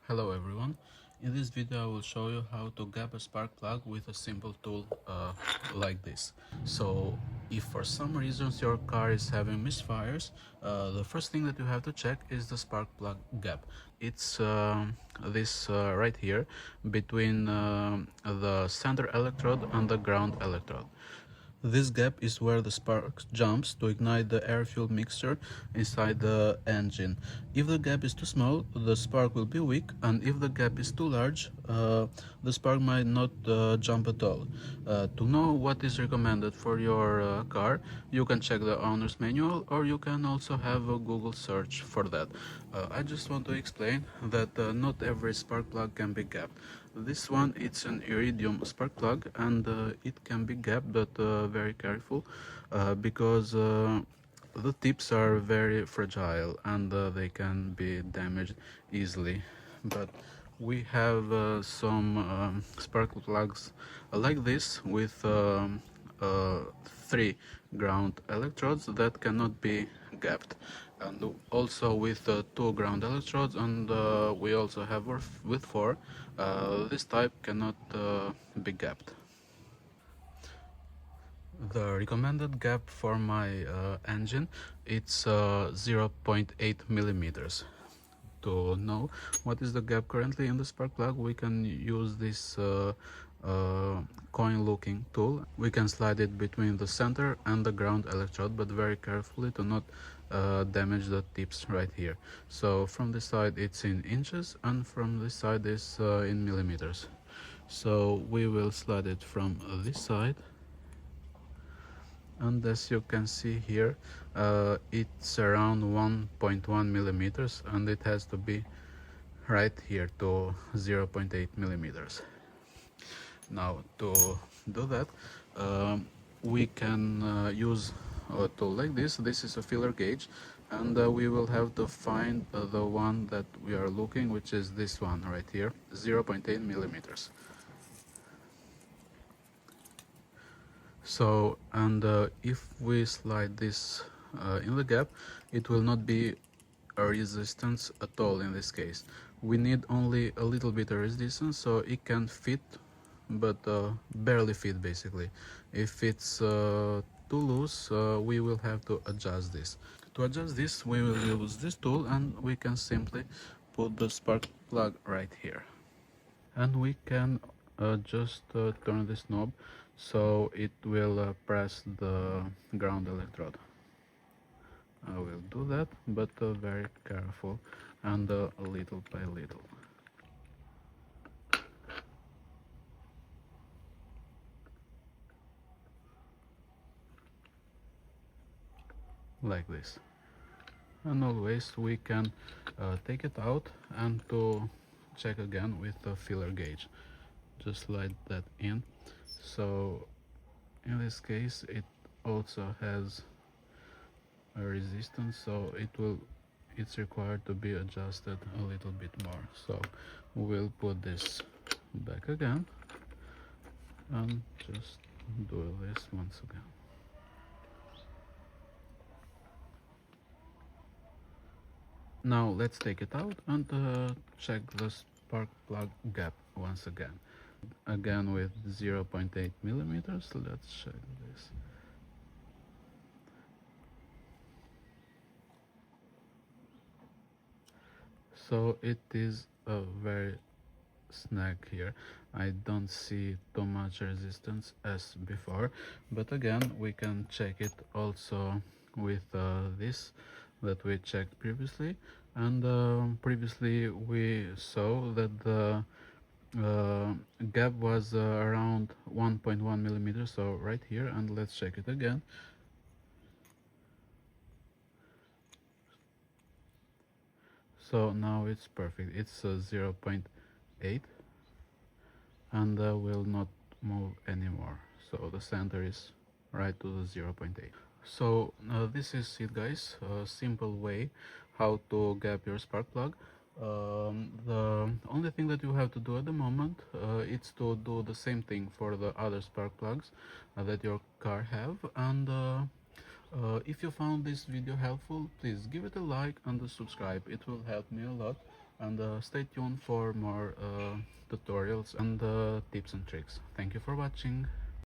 Hello everyone, in this video I will show you how to gap a spark plug with a simple tool like this. So if for some reasons your car is having misfires, the first thing that you have to check is the spark plug gap. It's this right here between the center electrode and the ground electrode. This gap is where the spark jumps to ignite the air-fuel mixture inside the engine. If the gap is too small, the spark will be weak, and if the gap is too large, the spark might not jump at all. To know what is recommended for your car, you can check the owner's manual, or you can also have a Google search for that. I just want to explain that not every spark plug can be gapped. This one, it's an iridium spark plug, and it can be gapped, but very careful because the tips are very fragile and they can be damaged easily. But we have some spark plugs like this with 3 ground electrodes that cannot be gapped, and also with 2 ground electrodes, and we also have with 4. This type cannot be gapped. The recommended gap for my engine, it's 0.8 millimeters. To know what is the gap currently in the spark plug, we can use this coin looking tool. We can slide it between the center and the ground electrode, but very carefully to not damage the tips right here. So from this side it's in inches, and from this side is in millimeters. So we will slide it from this side, and as you can see here, it's around 1.1 millimeters, and it has to be right here to 0.8 millimeters. Now to do that, we can use a tool like this. This is a filler gauge, and we will have to find the one that we are looking, which is this one right here, 0.8 millimeters. So, and if we slide this in the gap, it will not be a resistance at all in this case. We need only a little bit of resistance, so it can fit, but barely fit basically. If it's too loose, we will have to adjust this. To adjust this, we will use this tool, and we can simply put the spark plug right here. And we can just turn this knob so it will press the ground electrode. I will do that, but very careful, and little by little. Like this. And always we can take it out and to check again with the filler gauge. Just slide that in. So in this case it also has a resistance, so it's required to be adjusted a little bit more. So we'll put this back again and just do this once again. Now let's take it out and check the spark plug gap once again. Again with 0.8 millimeters. Let's check this. So it is a very snag here. I don't see too much resistance as before, but again we can check it also with this that we checked previously, and previously we saw that the gap was around 1.1 millimeters, so right here, and let's check it again. So now it's perfect, it's 0.8, and will not move anymore, so the center is right to the 0.8. So this is it, guys, a simple way how to gap your spark plug. The only thing that you have to do at the moment is to do the same thing for the other spark plugs that your car have, and if you found this video helpful, please give it a like and subscribe. It will help me a lot, and stay tuned for more tutorials and tips and tricks. Thank you for watching.